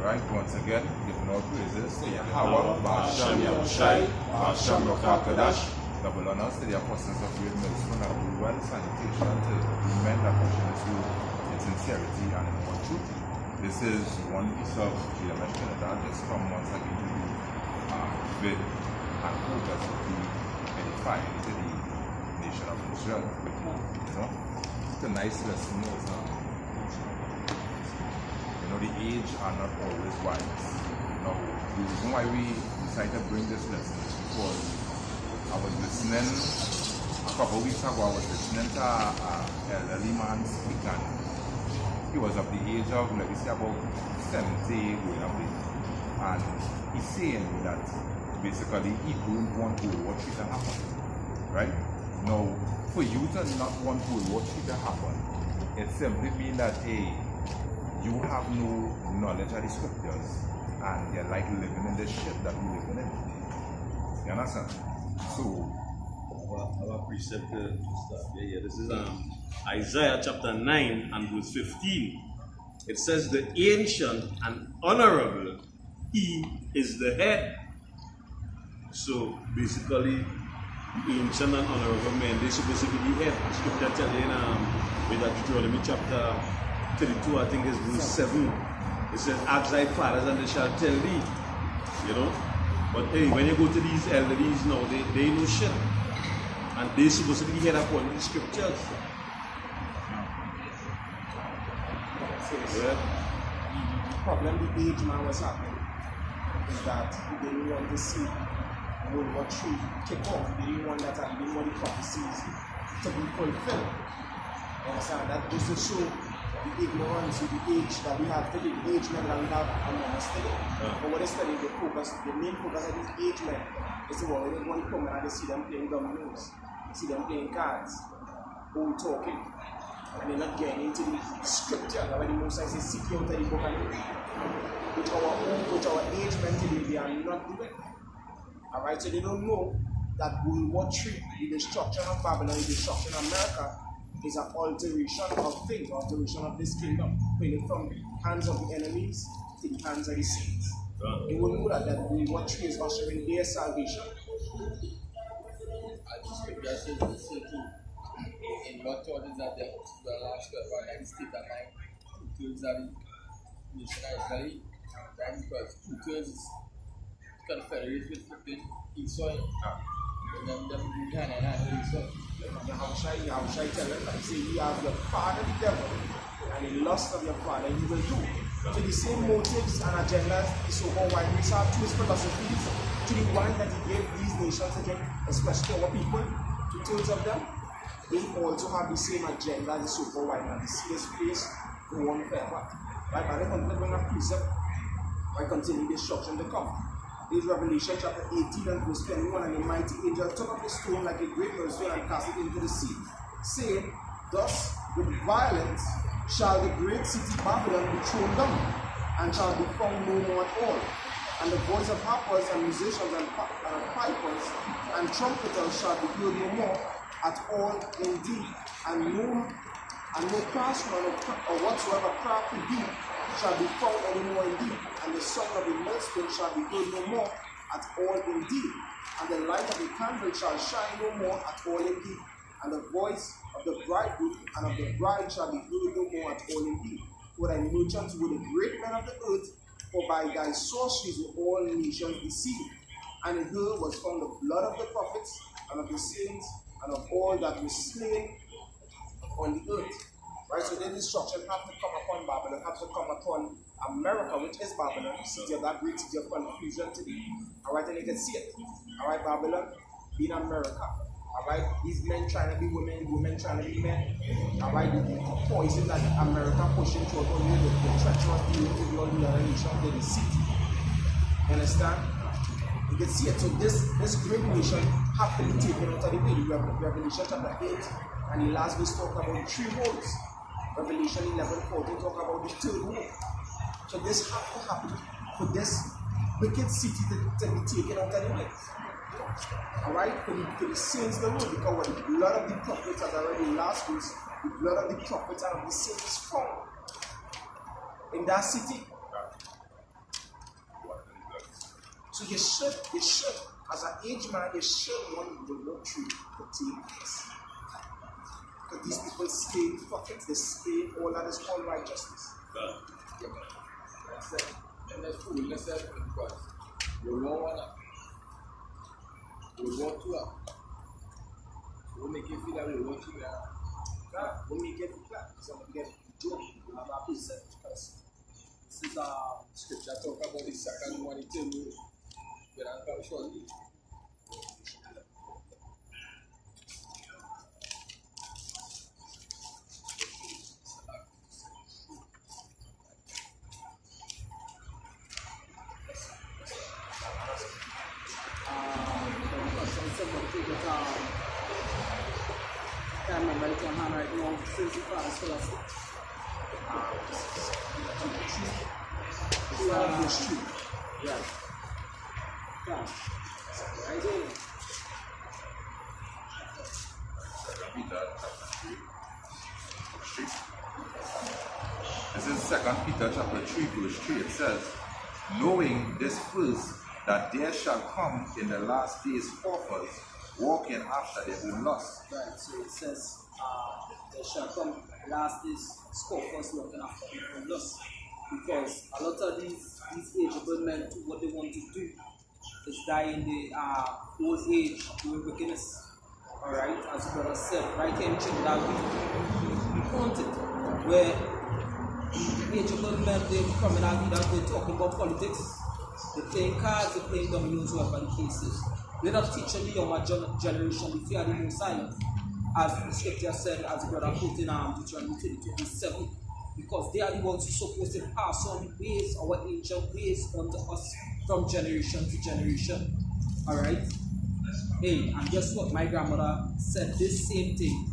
Alright, once again, giving all praises to Yahweh, Ba'ashem Yahushai, Ba'ashem Rokal Kodash, double honors to the apostles of great millstone and rule and sanitation to the men that push this route in sincerity and in all truth. This is one piece of GMS Trinidad just come once again to you with and hope that will be edifying to the nation of Israel. You know, it's a nice lesson. You know, the age are not always wise. Now, the reason why we decided to bring this lesson is because I was listening a couple of weeks ago. I was listening to an elderly man speak, and he was of the age of, let me say, about 70 going away. And he's saying that basically he don't want World War III to happen. Right? Now, for you to not want World War III to happen, it simply means that, hey, you have no knowledge of the scriptures and you're like living in the shit that we're living in. You understand? So, our precept this is Isaiah chapter 9 and verse 15. It says, the ancient and honorable, he is the head. So basically, the ancient and honorable men, they're supposed to be the head. The scripture telling with Deuteronomy chapter 32, I think is verse 7. It says, ask thy fathers and they shall tell thee. You know? But hey, when you go to these elders now, they know shit. And they're supposed to be head according to the scriptures. The problem the age man was having is that he didn't want to see World War III kick off. He didn't want that, and he didn't want the prophecies to be fulfilled. You understand? That goes to show the ignorance of the age that we have today, the age men that we have among us today. But what is studying the main focus of these age men is the one when they come and they see them playing dominoes, see them playing cards, old talking, and they're not getting into the scripture. That's why the Most High says, seek out the book and read. Which our age men today, they are not doing. Alright, so they don't know that World War III, the destruction of Babylon, the destruction of America, is an alteration of things, alteration of this kingdom, putting it from the hands of the enemies to the hands of the saints. They will know that World War III is ushering their salvation. And the scripture says the same thing. In what thought is that the last 12 and state and 9, 2/3 of the nation of Israel, and because 2/3 is confederate with Esau, and them behind and Esau. How shall I tell them? Like say, you have your father the devil, and the lust of your father you will do. So the same motives and agendas the so-called white race have to his philosophies, to the one that he gave these nations again, especially our people, 2/3 of them, they also have the same agenda as the so-called white man. They see this place go on forever. Right? But they continue to bring a precept by continuing destruction to come. This is Revelation chapter 18 and verse 21, and the mighty angel took up the stone like a great millstone and cast it into the sea, saying, thus with violence shall the great city Babylon be thrown down, and shall be found no more at all. And the voice of harpers and musicians and pipers and trumpeters shall be heard no more at all indeed, and no craftsman or whatsoever craft will be shall be found any more indeed, and the sound of the millstone shall be heard no more at all indeed, and the light of the candle shall shine no more at all indeed, and the voice of the bridegroom and of the bride shall be heard no more at all indeed. For thy merchants were the great men of the earth, for by thy sorceries were all nations deceived, and in her was found the blood of the prophets and of the saints and of all that were slain on the earth. Right, so then destruction have to come upon Babylon, have to come upon America, which is Babylon, city of that great city of confusion today. Alright, and you can see it. Alright, Babylon being America. Alright, these men trying to be women, women trying to be men. Alright, the poison that America pushing toward all the treacherous dealings with all the other nations, the deceit. You understand? You can see it. So this great nation have to be taken out of the way. Revelation chapter 8 and the last verse talk about the 3 holes. Revelation 11:14 talk about the 3rd hole. So this have to happen for this wicked city to be taken out of the way. Alright, for the saints of the Lord, because the blood of the prophets, as I read in last verse, the blood of the prophets and of the saints is found in that city. So you should, as an aged man, you should want the work through to take place. Because these people stay in pockets, they stay in all that is called righteousness. Yeah. That's it. And that's cool. Let's have it because World War I, World War II, we'll make you feel that World War II now. When we get to that, so we get to joke, we have our precept because this is Scripture talk about the second one, it tell you, but I'm quite sure. can't remember it on hand right now, since the father still has it. Yeah. Yeah. Right there. Peter chapter 3. This is 2 Peter chapter 3 verse 3. It says, knowing this first, that there shall come in the last days scoffers, walking after their own lust. Right, so it says, there shall come last days scoffers walking after their own lust. Because a lot of these ageable men, what they want to do is die in the old age doing wickedness. Alright, as the brother said, right here in Trinidad, we want it. Where the ageable men, they're coming out, they're talking about politics. They're playing cards, they're playing dominoes, whatever the case is. They're not teaching the younger generation the fear of the Most High. As the scripture said, as the brother put in Deuteronomy 27. Because they are the ones who are supposed to pass on the ways, our ancient ways, onto us from generation to generation. Alright? Hey, and guess what? My grandmother said this same thing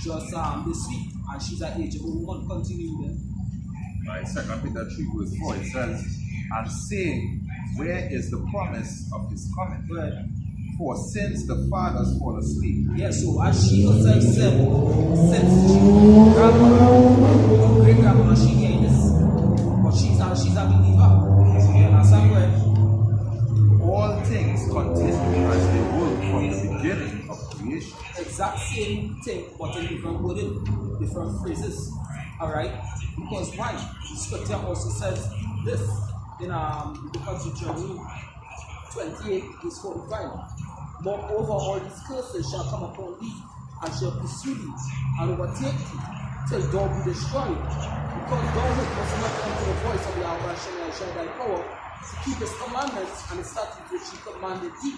just this week, and she's an ageable woman. Continue then. Right, 2 Peter 3 verse 4, it says, and saying, where is the promise of his coming? Right. For since the fathers fall asleep. Yeah, so as she herself said, since grandmother, great grandmother, she hearing this, but she's a believer. You understand where? All things continue as they were from the beginning of creation. Exact same thing, but in different wording, different phrases. Alright? Because why? The scripture also says this in the book of Deuteronomy 28 verse 45. Moreover, all these curses shall come upon thee, and shall pursue thee, and overtake thee, till thou be destroyed. Because thou hast not unto the voice of Yahweh shall thy power, to keep his commandments and the statutes which he commanded thee.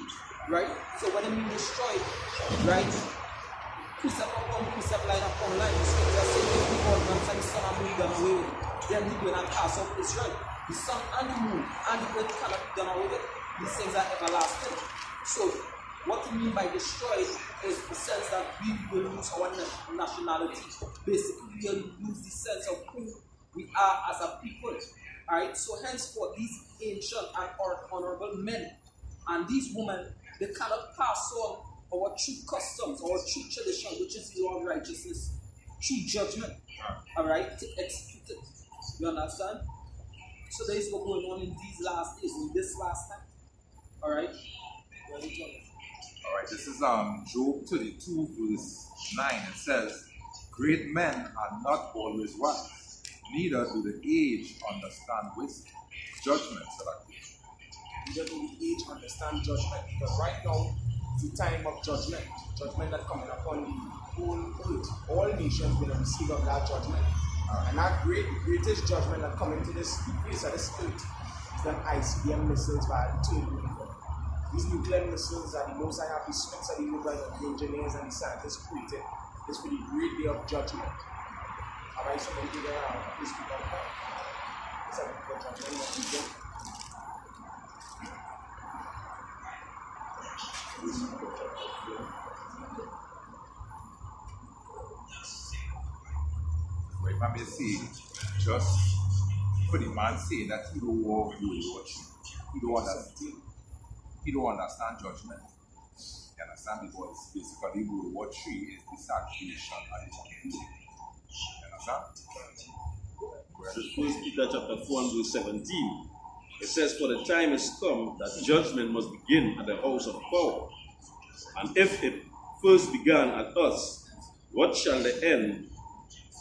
Right? So when I mean destroyed, right? Precept upon precept, line upon line, the scripture says, if the ordinance and the sun and moon done away with, then he will not cast off Israel. The sun and the moon and the earth cannot be done away with. These things are everlasting. So what we mean by destroyed is the sense that we will lose our nationality. Basically, we will lose the sense of who we are as a people. Alright, so henceforth, these ancient and honorable men and these women, they cannot pass on our true customs, our true tradition, which is the law of righteousness, true judgment, alright, to execute it. You understand? So that is what's going on in these last days, in this last time. Alright? Alright, this is Job 32 verse 9. It says, great men are not always wise, neither do the aged understand wisdom. Judgment, so that neither do the aged understand judgment. Because right now, it's the time of judgment. Judgment that coming upon the whole earth. All nations will receive of that judgment. And that greatest judgment that coming to this face of this earth is them ICBM missiles by the two. These nuclear missiles are the most I have respect for the engineers and the scientists created. It's for the great day of judgment. Alright, so when you get out, please keep on that. It's a good judgment that we get. if I may say, just for the man saying that he don't walk with you, he don't understand judgment. You understand? Because basically World War III is the salvation and the one. You understand? So 1 Peter chapter 4 and verse 17. It says, for the time is come that judgment must begin at the house of power. And if it first began at us, what shall the end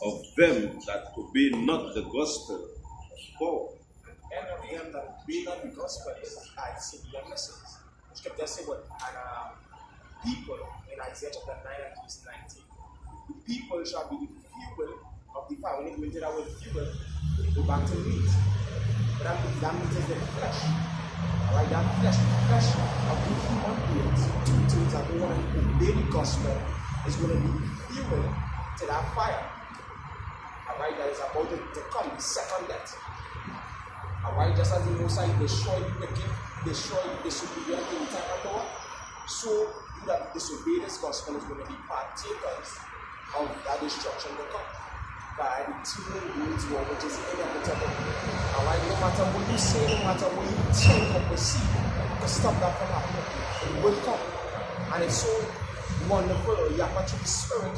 of them that obey not the gospel of power? End of them that obey not the gospel is I see the message. Scripture says what people in Isaiah chapter 9 and verse 19. The people shall be the fuel of the fire. When you go into that word fuel, you go back to meat. But that meat is the flesh. Alright, that flesh, the flesh of the human beings, things that don't want to obey the gospel is going to be the fuel to that fire. Alright, that is about to come, the second death. Alright, just as the Most High destroyed the wicked, destroyed the disobedient in the time of Noah, so you that disobey this gospel is going to be partakers of that destruction to come by the two words war, which is inevitable. Alright, no matter what you say, no matter what you think or perceive, to stop that from happening, it will come. And it's so wonderful, or yapa to the spirit,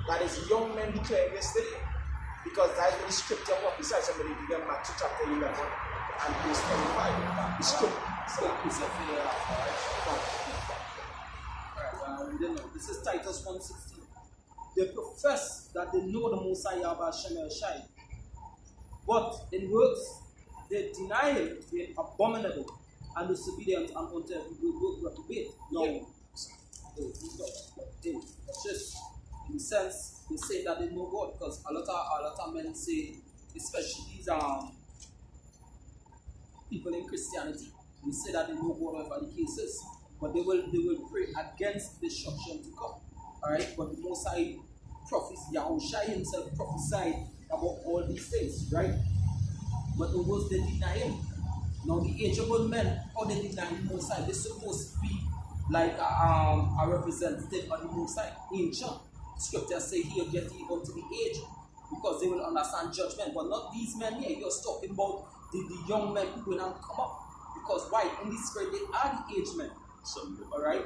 that is young men declaring yesterday. Because that is what the scripture prophesies. Somebody began Matthew chapter 11 and verse 25. The scripture. This is Titus 1:16. They profess that they know the Messiah by Shem El Shai, but in works they deny him, being abominable and disobedient and unto every good work reprobate. No, that's just in the sense they say that they know God, because a lot of men say, especially these people in Christianity, they say that they know God, whatever the case is, but they will pray against destruction to come. Alright, but the Most High prophets, Yahushua himself prophesied about all these things, right? But the words they deny him. Now the ageable men, how they deny the Most High, they're supposed to be like a representative of the Most High. Ancient scriptures say he'll get even to the age, because they will understand judgment. But not these men here. You're talking about the young men who will not come up. Because why? In the spirit they are the aged men. Alright?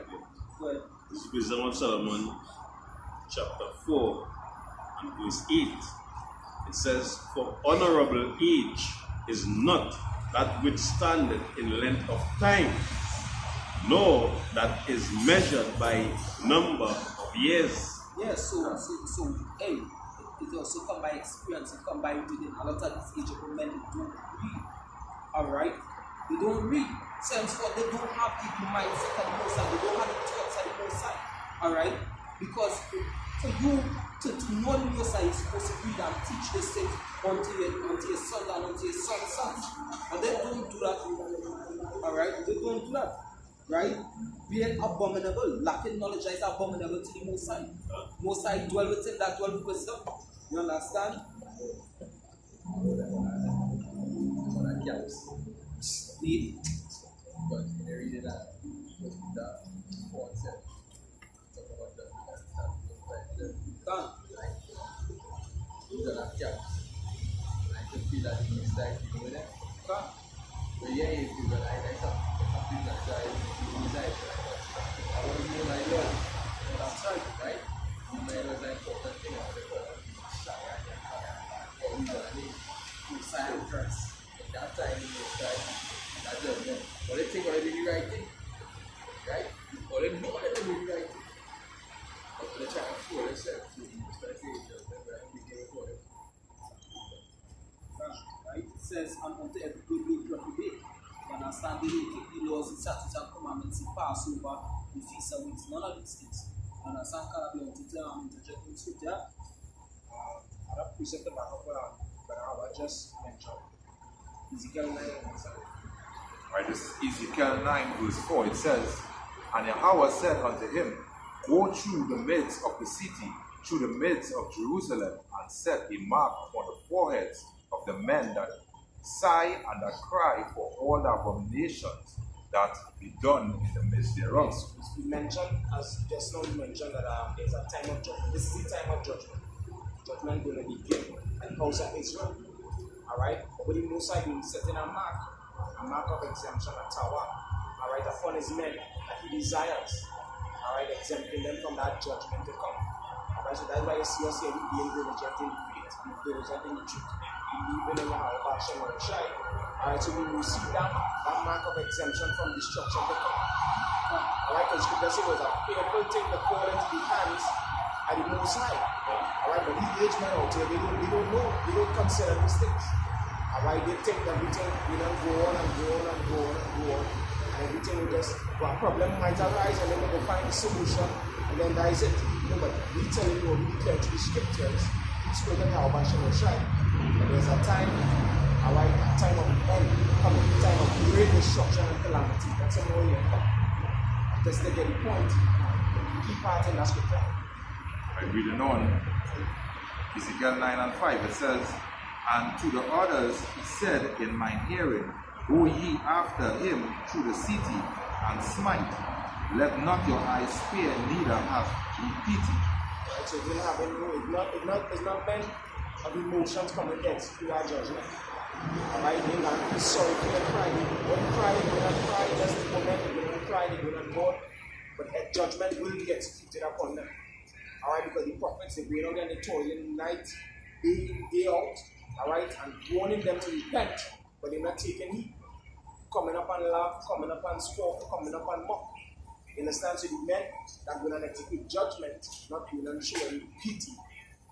Good. This is Wisdom of Solomon, chapter 4 and verse 8. It says, for honorable age is not that which standeth in length of time, nor that is measured by number of years. Yeah, so hey, it also come by experience, it come by reading. A lot of these ageable men, they don't read. Alright? They don't read. Sense for they don't have the mindset of the Most High, they don't have the thoughts of the Most High. Alright? Because for you to know the Most High, you're supposed to read and teach this thing unto your son and unto your son's sons. And they don't do that. Alright? They don't do that. Right? Being abominable, lacking knowledge is abominable to the Most High. Most High dwell within that dwell with wisdom. You understand? Need. But in the reading that before it said, talk about the Done. these are not caps. I can feel that he's like you know that. Done. But yeah, if you got like something that guy is like I want to know like Lord. That's right? You might was like important thing or whatever. Or we got to sign dress. At that time you was like that judgment. But they think already the right thing. Right? Or they know already the right thing. But they try to fool themselves to start saying judgment where they get for it. Right? It says, and unto every good work reprobate. You understand? They don't keep the laws, the statutes, and commandments, the Passover, the feast of weeks, none of these things. You understand? Can I be able to interject in scripture? Other precept about but I just mentioned Ezekiel 9 and 7. Right, this is Ezekiel 9 verse 4. It says, and Yahweh said unto him, go through the midst of the city, through the midst of Jerusalem, and set a mark upon the foreheads of the men that sigh and that cry for all the abominations that be done in the midst thereof. We mentioned, as just now we mentioned, that there's a time of judgment. This is the time of judgment. Judgment going to begin at the house of Israel. Alright? But the Most High will set in a mark of exemption, a tower, alright, upon his men that he desires. Alright, exempting them from that judgment to come. Alright, so that's why you see us here being diligent in the faith, being diligent in the truth, believing in Yahweh Hashem or Shai, Alright, so we will see that mark of exemption from destruction to come. Alright, because scripture says it was a fearful thing to fall into the hands of the Most High. Alright, but these age men out here, they don't know, they don't consider these things. Alright, they think everything will go on and go on and go on and go on. And everything will just, well, a problem might arise and then they will find a solution and then that is it. No, but we telling you, we declare to the scriptures, we spoke on how much will shine. But there's a time, alright, a time of the end coming, a time of great destruction and calamity. That's a more year come. Just to get the point, keep part in that scripture. By reading on, Ezekiel 9 and 5, it says, "And to the others he said in mine hearing, Go ye after him through the city, and smite. Let not your eyes spare, neither have ye pity." Right, so it will have it's not meant of emotions coming against you our judgment. Alright, you're not be sorry for your crying. Don't cry, do not cry, just the moment, you don't cry, they do not mourn. But that judgment will be executed upon them. Alright, because the prophets, they wait on them, they toiling night, day in, day out, alright, and warning them to repent, but they're not taking heed. Coming up and laugh, coming up and scoff, coming up and mock. You understand? So the men that will not execute judgment, not will not show any pity,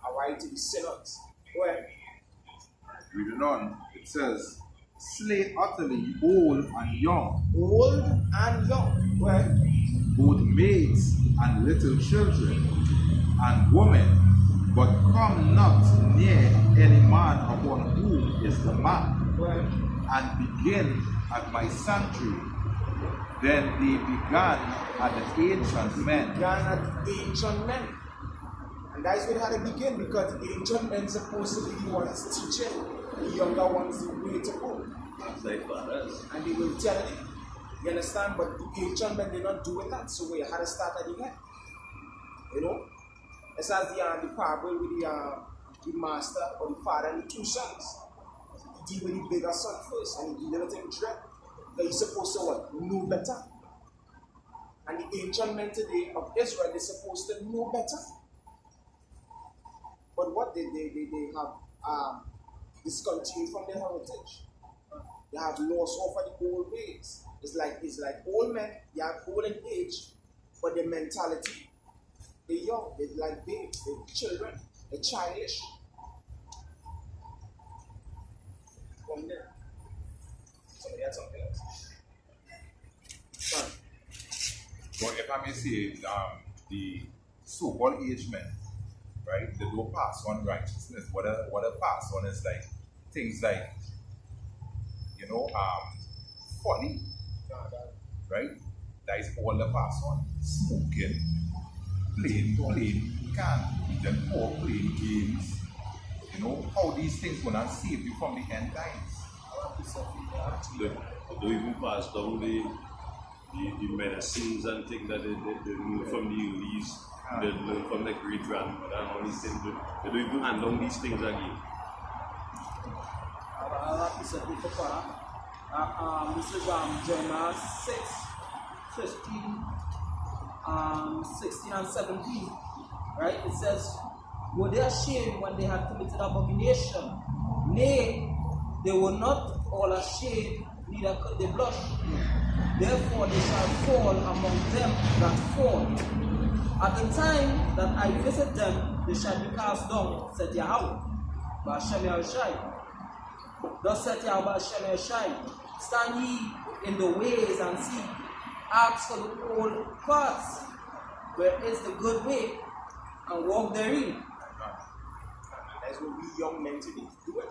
alright, to the sinners. Go ahead. Reading on, it says, "Slay utterly old and young, Old and young. Go ahead. both maids and little children, and women, but come not near any man upon whom is the mark, Go ahead. and begin at my sanctuary." Then they began at the ancient men. Began at the ancient men. And that's where it had to begin, because the ancient men supposed to be the ones teaching the younger ones the way to go. Like fathers. And they will tell them. You understand? But the ancient men did not do it that. So we had to start at the head. You know? It's as the parable with the master or the father and the two sons. He deal with the bigger son first, and he deal with him dread. But he's supposed to what? Know better. And the ancient men today of Israel, they're supposed to know better. But what they have discontinued from their heritage. They have lost over the old ways. It's like old men, they are old in age, but their mentality, they're young, they're like babes, they're children, they're childish. From there. Somebody had something else. Sorry. But if I may say, the so-called aged men, right, they don't pass on righteousness. What a pass on is like things like, you know, folly, right? That is all the pass on. Smoking, playing can pork, playing games. You know, how these things will not save you from the end times. They don't even pass down the medicines and things that they learn from the East, they learn from the great grandmother and all these things. They don't even hand down these things again. This is Jeremiah 6, 15, 16 and 17. Right? It says, "Were they ashamed when they had committed abomination? Nay, they were not all ashamed, neither could they blush. Therefore they shall fall among them that fall. At the time that I visit them, they shall be cast down, said Yahweh, Ba'ashem Yahushai. Thus said Yahweh Ba'ashem Yahushai, stand ye in the ways and see, ask for the old paths, where is the good way, and walk therein." That's what we young men today do it.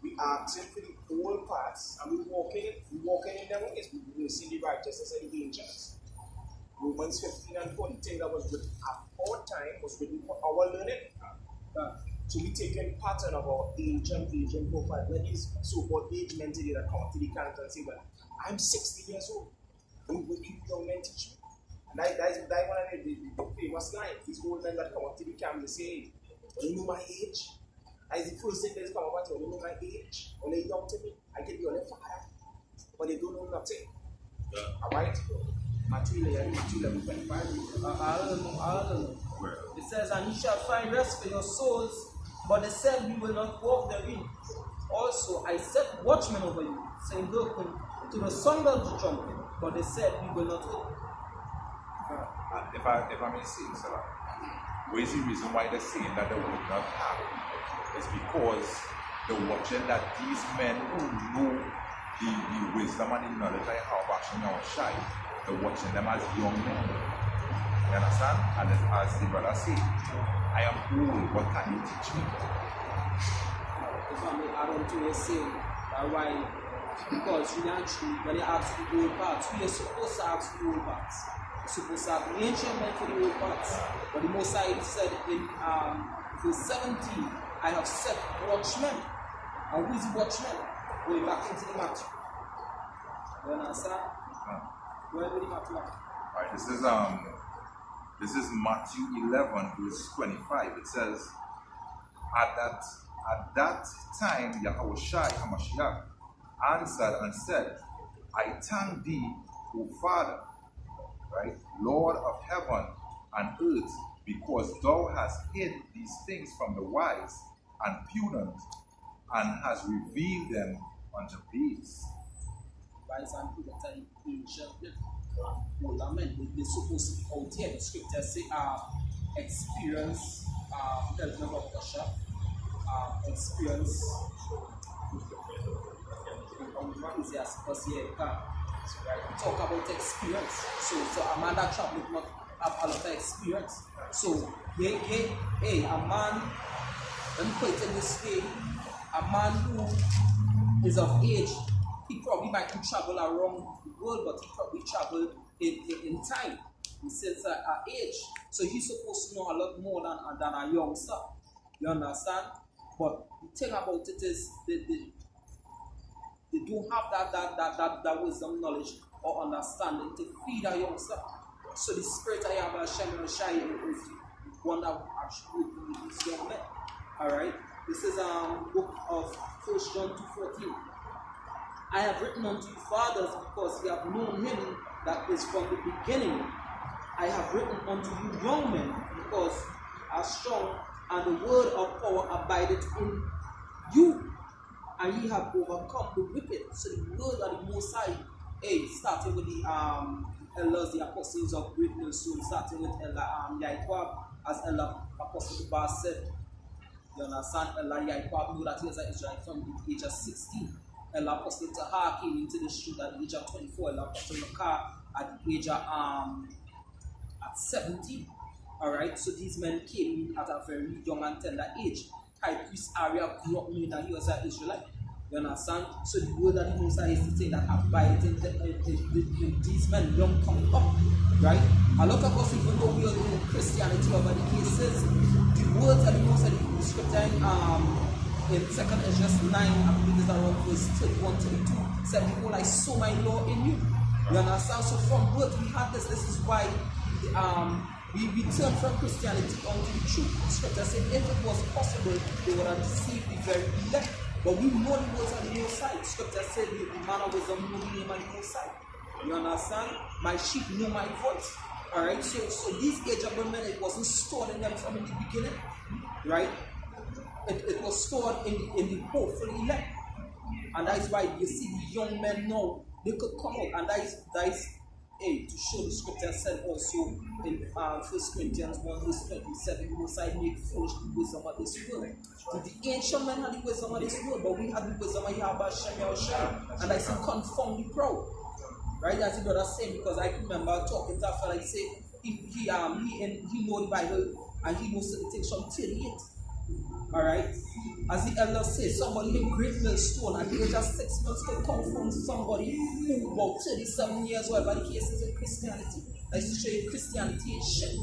We asking for the old paths, and we walking in their ways. We see the righteousness and the angels. Romans 15 and 14, thing that was written at our time was written for our learning. So we taking pattern of our ancient profile. When these so-called age men today that come to the camp and say, "Well, I'm 60 years old." And we keep young men teach you. And that's one of the famous lines. These old men that come up to the camp, they say, "Hey, when you know my age?" That's the first thing they come about, "When you know my age, when they're young to me, I can be on a fire." But they don't know nothing. Alright? Matthew 11:25. I don't know. It says, "And ye shall find rest for your souls, but they said, you will not walk therein. Also, I set watchmen over you, saying, hearken to the sound of the trumpet, but they said, we will not hearken. If I may say, sir, what is the reason why they're saying that they would not have? It's because the watching that these men who know the wisdom and the knowledge I have actually now shy, they're watching them as young men. You understand? And as the brother said, I am old, what can you teach me? If I may add on to what you're saying, why? Because we actually, when you ask the old parts, we are supposed to ask the old parts. We're supposed to have the ancient men for the old parts. But the Most High said in verse 17, I have set watchmen. And who is the watchman? Going back into the Matthew. You understand? Where did the Matthew at? Alright, this is Matthew 11, verse 25. It says, At that time, Yahushua HaMashiach answered and said, I thank thee, O Father, right, Lord of heaven and earth, because thou hast hid these things from the wise and prudent, and hast revealed them unto babes. Wise and prudent are ancient men. Older men, they're supposed to be out here. The scriptures say, experience, there's no pressure, experience, right? Talk about experience. So a man that traveled not have a lot of experience. So, a man, let me put it in this way, a man who is of age, he probably might travel around the world, but he probably traveled in time, in sense of age. So he's supposed to know a lot more than a youngster. You understand? But the thing about it is they don't have that wisdom, knowledge, or understanding to feed a youngster. So the spirit I have Hashem is one that will actually work with these young men. Alright? This is book of 1 John 2:14. I have written unto you fathers, because ye have known him that is from the beginning. I have written unto you young men, because ye are strong, and the word of power abideth in you, and ye have overcome the wicked. So the word of the Most High, starting with the elders, the apostles of greatness, soon starting with Yaakov, as Elder Apostle Bar said. You understand? Elder Yaakov knew that he was an Israelite from the age of 16. Elder Apostle Tahar came into the truth at the age of 24. Elder Apostle Makar at the age of at 17. Alright, so these men came in at a very young and tender age. High priest Arya grew up knowing that he was an Israelite. You understand? So the word that the Most High is to say that abides in these men young coming up. Right? A lot of us, even though we are in Christianity over the cases, the words that the Most High, the scripture in 2nd Ezra 9, I believe it's around verse 31, 32, said, behold, I sow my law in you. You understand? So from birth we have this. This is why we turn from Christianity onto the truth. The scripture said, if it was possible, they would have deceived the very elect. But we know the words on the Most High. The scripture said, the man of wisdom know the name of the Most High. You understand? My sheep know my voice. Alright, so these ageable men, it wasn't stored in them from the beginning. Right? It was stored in the hopeful elect. And that is why you see the young men now, they could come out. And that is to show the scripture said also in 1 Corinthians 1 verse 27, the Most High made foolish the wisdom of this world. The ancient men had the wisdom of this world, but we had the wisdom of Yahweh Shem. And I say confound the proud. Right, as the brother saying, because I remember talking to after I say he know the Bible and he knows certain things from 38. Alright? As the elder says, somebody in great millstone at the age of 6 months can come from somebody who about 37 years old, but the case is in Christianity. I used to show you Christianity is shit.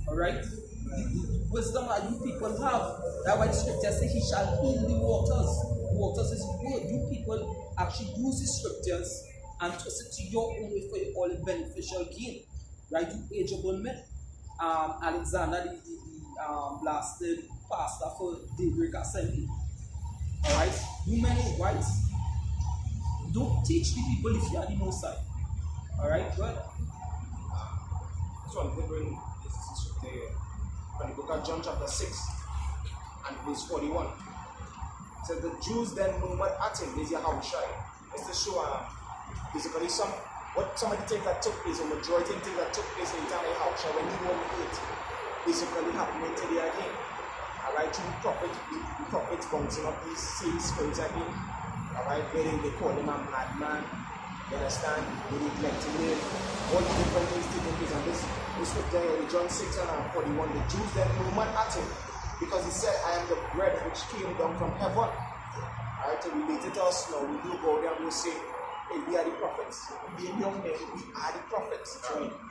Alright? The wisdom that you people have, that's why the scripture says he shall heal the waters. The waters is good. You people actually use the scriptures and twist it to your own way for your only beneficial gain. Right? You ageable men. Alexander, the blasted pastor for Daybreak Assembly. Alright? You men in whites, don't teach the people if you are the Most High. Alright? Good. So I'm going to bring this scripture here. From the book of John chapter 6 and verse 41. It says, the Jews then murmured at him, this is Yahushua, show basically some of the things that took place, or majority of things that took place in the time of Yahushua when he won the earth, basically happening today again. Alright, through the prophets bouncing up these same spirits again. Alright, where they call him a madman. You understand? They neglecting him. All the different things taking place. And this was there in John 6 and 41. The Jews then murmured at him because he said, I am the bread which came down from heaven. Alright, to relate it to us now, we do go there and we say, hey, we are the prophets. Being young men, we are the prophets.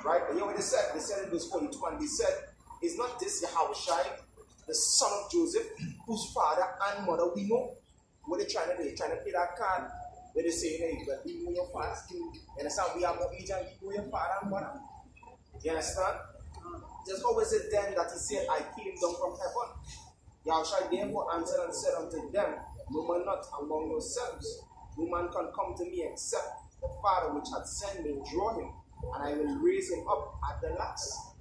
Right? But you know what they said? They said in verse 42, and they said, is not this Yahushua, the son of Joseph, whose father and mother we know? What they trying to do? They're trying to play that card where they say, hey, well, we know your father. You understand? We have more age and we know your father and mother. You understand? Just how is it then that he said, I came down from heaven? Yahushua therefore answered and said unto them, no man not among yourselves. No man can come to me except the Father which hath sent me draw him, and I will raise him up at the last.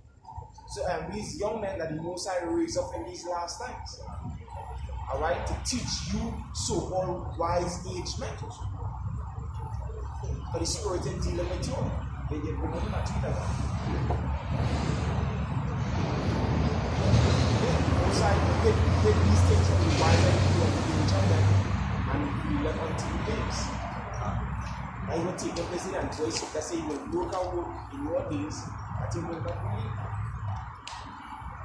So these young men that the Most High raise up in these last times. Alright, to teach you so-called wise age men. For the Spirit in dealing with you. They get rid of him at you. Most High did these things from the wise and the young men, and we left until the days. And he will take the president. So let's say he will work out in your days that he will not believe.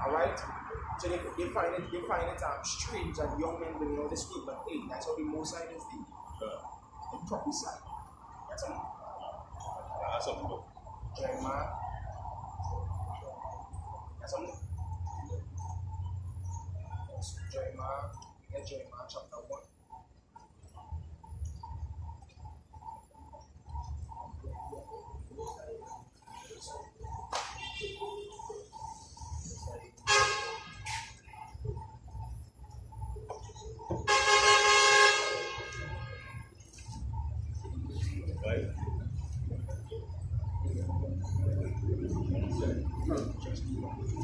Alright? So they find it strange that young men will know this way, but hey, that's how the Most High is the prophesy. That's all. That's something. Jeremiah. That's something. Jeremiah chapter 1.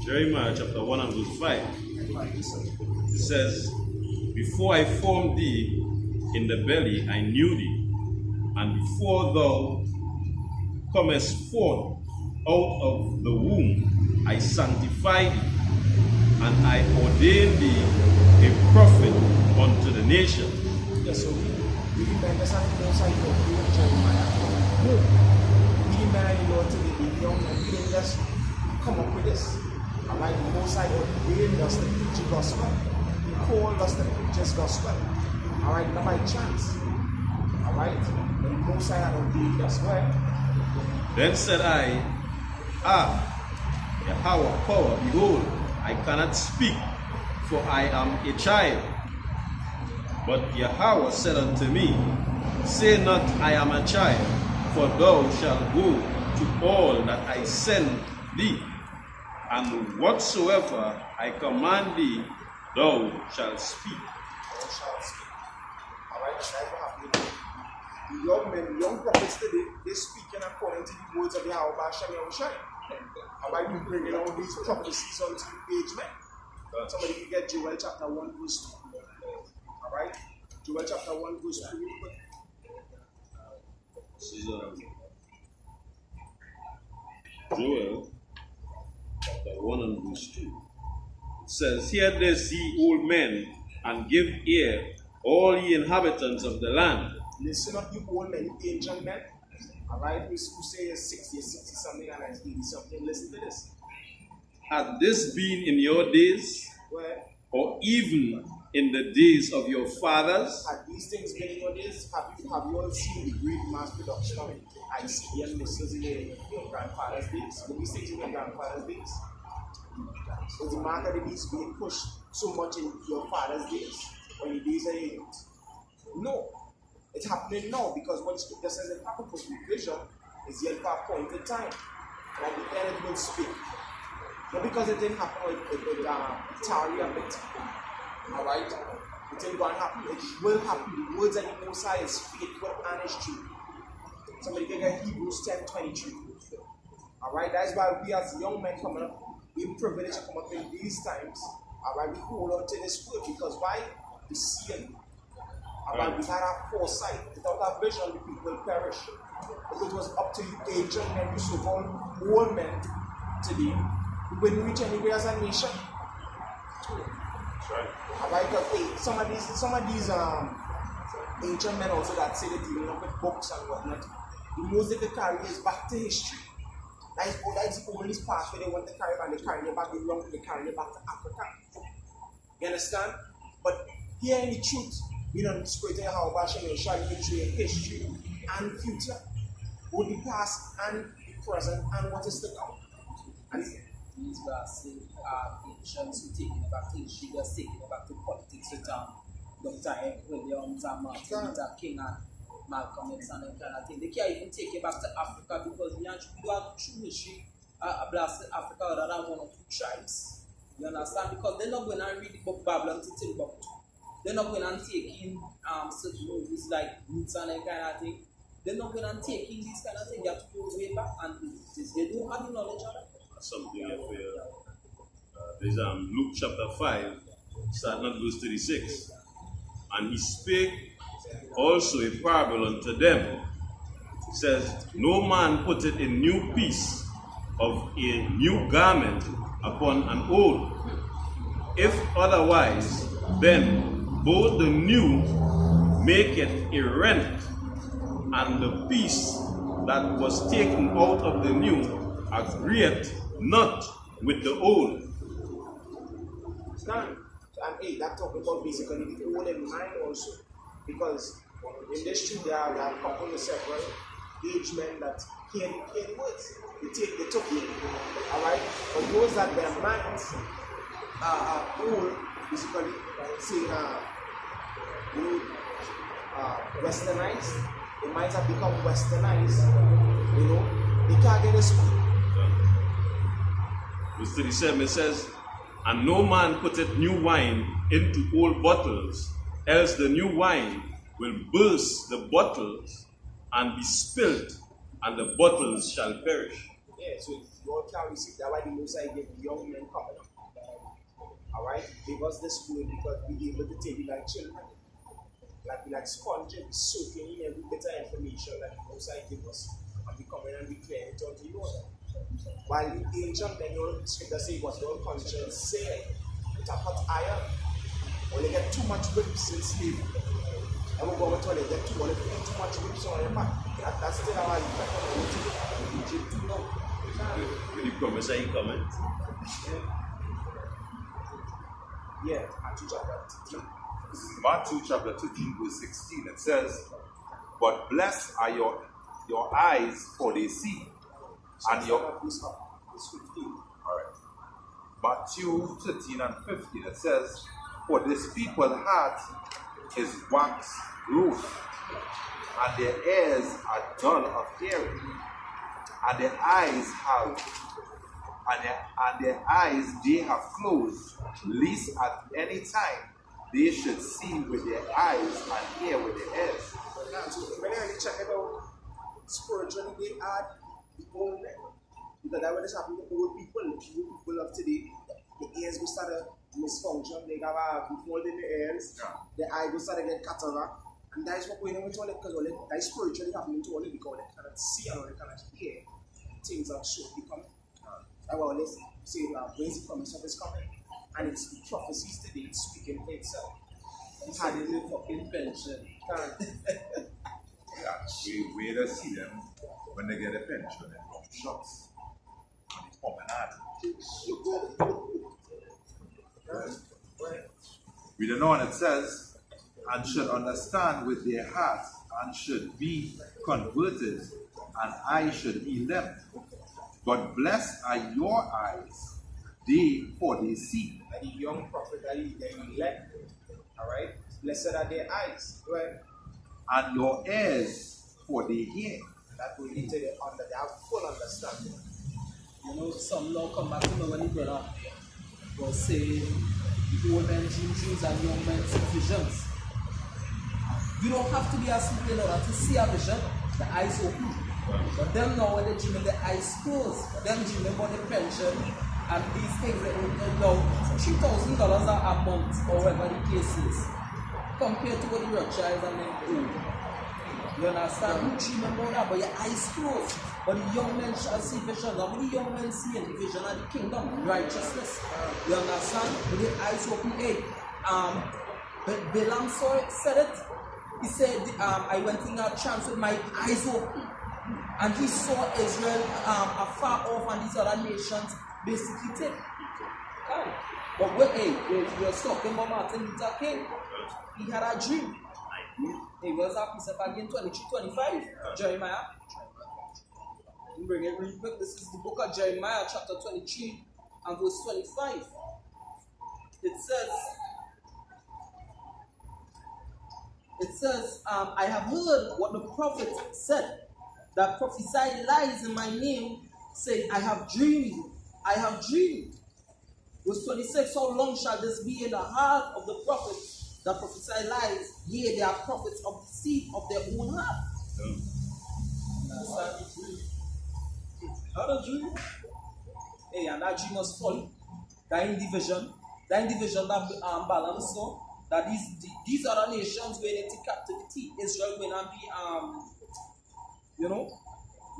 Jeremiah chapter 1 and verse 5. It says, before I formed thee in the belly, I knew thee, and before thou comest forth out of the womb, I sanctified thee, and I ordained thee a prophet unto the nation. Yes, so we remember something else I told you in Jeremiah. No, we remember Lord to the young and we didn't just come up with this. Alright, the Most High ordained us to preach the gospel. He called us to preach His gospel. Alright, not by chance. Alright, but the Most High had ordained us. Well, then said I, Yahweh, power, behold, I cannot speak, for I am a child. But Yahweh said unto me, say not, I am a child, for thou shalt go to all that I send thee, and whatsoever I command thee, thou shalt speak. Thou shalt speak. Alright, that's what happened. The young men, the young prophets today, they're speaking according to the words of Yahweh Hashem Yahushua. Alright, we bringing all these prophecies onto the page, man. Somebody can get Joel chapter 1 verse 2. Alright? Joel chapter 1 verse 2. This is Joel chapter 1 and verse 2. It says, hear this, ye old men, and give ear, all ye inhabitants of the land. Listen up, you old men, you ancient men. Alright, who say you're 60, 60 something, and I'm 80 something. Listen to this. Had this been in your days, Where? or even in the days of your fathers? Had these things been in your days? Have you all seen the great mass production of ICM missiles in your grandfather's days? Were these things in your grandfather's days? Was the mark of the beast being pushed so much in your father's days? Or in the days of your youth? No. It's happening now because what Scripture says it happened for vision is yet for a point in time. And at the end it will speak. Not because it didn't happen, it tarry a bit. Alright? It didn't go and happen. It will happen. The words of the Most High is faithful and is true. Somebody can get Hebrews 10:23. Alright? That's why we as young men coming up, we're privileged to come up in these times. Alright? We hold on to this word because why? We see it. About we had a foresight. Without a vision, the people will perish. If it was up to you, ancient men, you so-called old men today, we wouldn't reach anywhere as a nation. That's right. About some of these ancient men also that say they're dealing up with books and whatnot, the most they could carry is back to history. That's the only part where they want to carry back. They carry it back, they carry it back to Africa. You understand? But here in the truth, we don't spread how about you shall be true history and future, both the past and the present and what is to come. And these were saying ancients who taking it back to history, they're taking it back to politics with Dr. Ed Williams and Martin Luther King and Malcolm X and that kind of thing. They can't even take it back to Africa because we have true history blasted Africa other than one or two tribes. You understand? Because they're not going to read the book Babylon to tell about. They're not going to take in certain movies like Roots and that kind of thing. They're not going to take in these kind of things. They have to go way back and they don't have the knowledge of it. Something here for you. There's Luke chapter 5, starting at verse 36. And he spake also a parable unto them. It says, no man putteth a new piece of a new garment upon an old. If otherwise, then both the new maketh a rent, and the piece that was taken out of the new agreeth not with the old. understand? And hey, that talking about basically the old in mind also. Because in this truth there are a couple of several aged men that hear the words. They took it. Alright? But those that their minds are old, basically saying westernized, the minds have become westernized, they can't get a school. Verse 37, it says, and no man putteth new wine into old bottles, else the new wine will burst the bottles and be spilt, and the bottles shall perish. Yeah, so you all can receive that why the Most High gave young men coming up. Alright? Give us the school because we able to take it like children. Like sponges, soaking in every bit of information that the Most High give us. And we come in and we clear it unto you all. While the ancient men, the scripture say what your conscience say, it's a hot iron. When they get too much whips in sleep, and we go to the toilet, they get too much whips on your back. That's still our effect on the Egypt too now. Will you promise I comment? Yeah, Matthew chapter 13. Matthew chapter 13, verse 16, it says, but blessed are your eyes, for they see, and your... Verse 15. Alright. Matthew 13 and 15, it says, for this people's heart is wax gross, and their ears are dull of hearing, and their eyes they have closed, lest at any time they should see with their eyes and hear with their ears. So when I really check it out, spiritually they add the old men. Because that what is happening to old people. People of today, the ears will start to misfunction, they have a default in the ears, the eye will start to get cataract. And that is what going on with all it, because that is spiritually happening to all it because they cannot see and they cannot hear. Things are so becoming. I will always say when's the promise of his coming? And it's the prophecies today speaking for itself. It's had a fucking pension. Yeah, we to see them when they get a pension and from shops. And it's promenade. We don't know what it says, and should understand with their hearts, and should be converted, and I should heal them. But blessed are your eyes, for they see. And the young prophet that they elect, alright? Blessed are their eyes, right? And your ears, for they hear. That will lead to they have full understanding. Some law come back to me when the brother was saying the old men dreams and young men see visions. You don't have to be asleep in order to see a vision, the eyes open. But them now when they dream the eyes closed, them dreaming about the pension and these things that will go down $3,000 a month or whatever the case is. compared to what the Rothschilds and them do. You understand? You dream about that, but your eyes closed. But the young men shall see visions. And what the young men see in the vision of the kingdom, righteousness. You understand? With the eyes open. Hey, Balaam said it. He said, I went in a trance with my eyes open. And he saw Israel afar off and these other nations basically take. But we're talking about Martin Luther King. He had a dream. He was up, he said again 23-25, Jeremiah. Bring it real quick. This is the book of Jeremiah, chapter 23 and verse 25. It says, I have heard what the prophet said, that prophesied lies in my name, saying, I have dreamed. Verse 26, how long shall this be in the heart of the prophets that prophesy lies? Yea, they are prophets of deceit of their own heart. How the dream? Hey, and that dream was folly. That indivision that Balaam saw, that these other nations went into captivity. Israel may not be,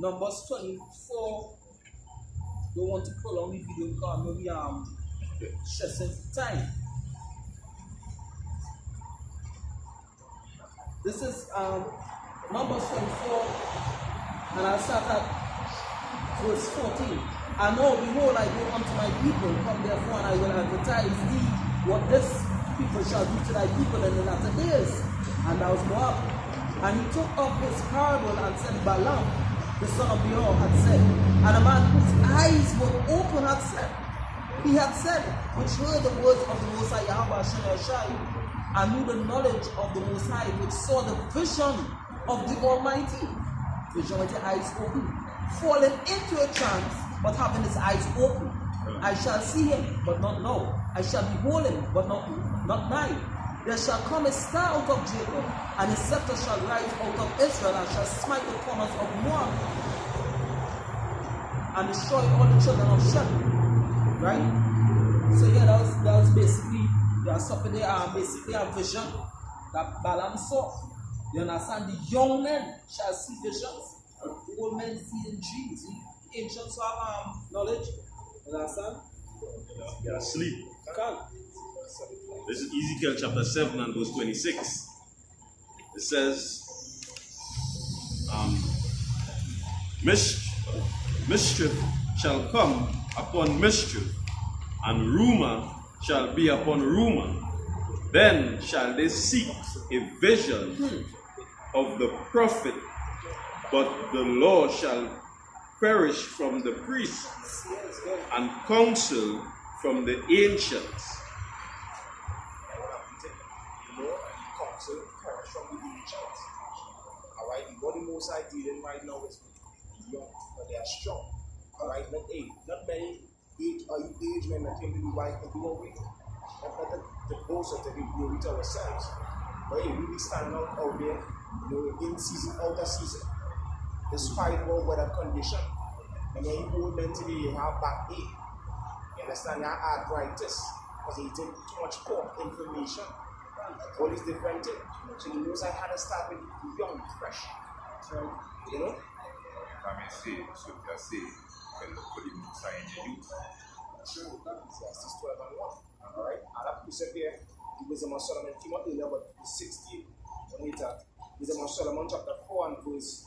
Numbers 24. Don't want to prolong the video because maybe stressing time. This is Numbers 24, and I'll start at verse 14. And now, behold, I go unto my people, come therefore, and I will advertise thee what this people shall do to thy people in the latter days. And thou was Moab. And he took up his parable and said, Balaam, the son of Beor, had said, and a man whose eyes were open had said, which heard the words of the Most High Yahweh Shai, and knew the knowledge of the Most High, which saw the vision of the Almighty, vision with the eyes open, falling into a trance, but having his eyes open. I shall see him, but not now. I shall behold him, but not nigh. There shall come a star out of Jacob, and his scepter shall rise out of Israel, and shall smite the corners of Moab, and destroy all the children of Shem. Right? So yeah, that was basically, basically a vision that Balaam saw. You understand? The young men shall see visions, the old men see in dreams. The ancients have knowledge. You understand? They are asleep. Come. This is Ezekiel chapter 7 and verse 26. It says, mischief shall come upon mischief, and rumor shall be upon rumor. Then shall they seek a vision of the prophet, but the law shall perish from the priests, and counsel from the ancients. Counsel perish from the ancients. Alright, what the Most High dealing right now is with the young, but they are strong. Alright, not many age men that came to be white and do away. Not the boast of the glory to ourselves. But hey, we be standing out there, in season, out of season, despite all weather condition. And then old men today have backache. You understand? They have arthritis because they take too much pork information. All these different things. So the Most High had to start with young, fresh. So, If I may say, so if you say, you can look for the Most High in your youth. true, that's 12 and 1. Alright? And that precept here, the wisdom of Solomon came up earlier, but the 16 later. Wisdom of Solomon chapter 4 and verse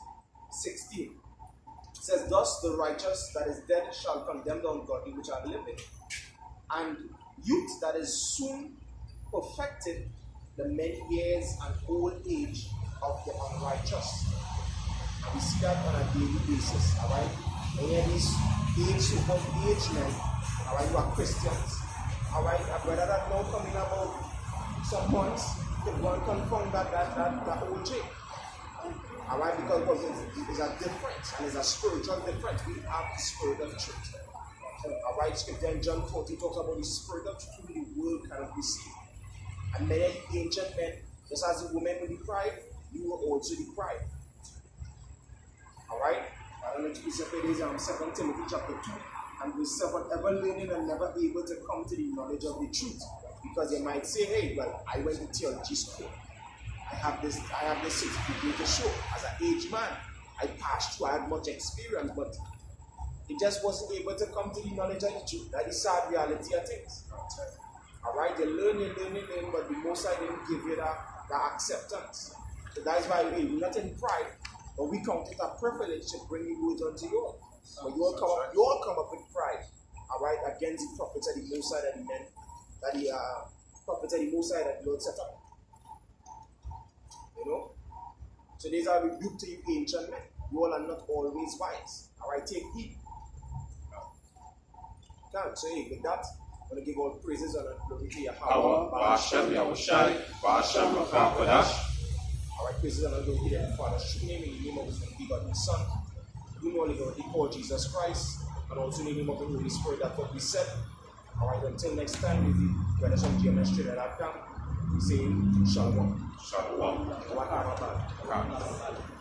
16. It says, thus the righteous that is dead shall condemn the ungodly which are living, and youth that is soon perfected the many years and old age of the unrighteous. And we see that on a daily basis, alright? And here these so-called age men, alright, who are Christians, alright, a brother that now coming about some months, they go and confirm that old trick. Alright, because there's a difference, and there's a spiritual difference. We have the spirit of truth. Alright, scripture in John 14 talks about the spirit of truth whom the world cannot receive. And many ancient men, just as the women were deprived, you were also deprived. Alright? I don't know if you say it is 2 Timothy chapter 2 and verse 7, ever learning and never able to come to the knowledge of the truth. Because they might say, hey, well, I went to theology school. I have this certificate to show. As an aged man, I passed through, I had much experience, but it just wasn't able to come to the knowledge of the truth. That is sad reality of things. Alright, you learn, but the Most High didn't give you that acceptance. So that is why we're not in pride, but we count it a privilege to bring the words unto you all. But you all come up with pride, alright, against the prophets of the Most High that the prophets of the Most High that the Lord set up. You know? So these are rebuke to you ancient men. You all are not always wise. Alright, take heed. So hey, with that, I'm going to give all praises and glory to Yahweh. Alright, praises and glory to the Father's true name, in the name of His begotten Son, whom only God He called Jesus Christ, and also in the name of the Holy Spirit that what we said. Alright, until next time, with the brothers from GMS Trinidad that come, we say Shalom. Shalom. Shalom.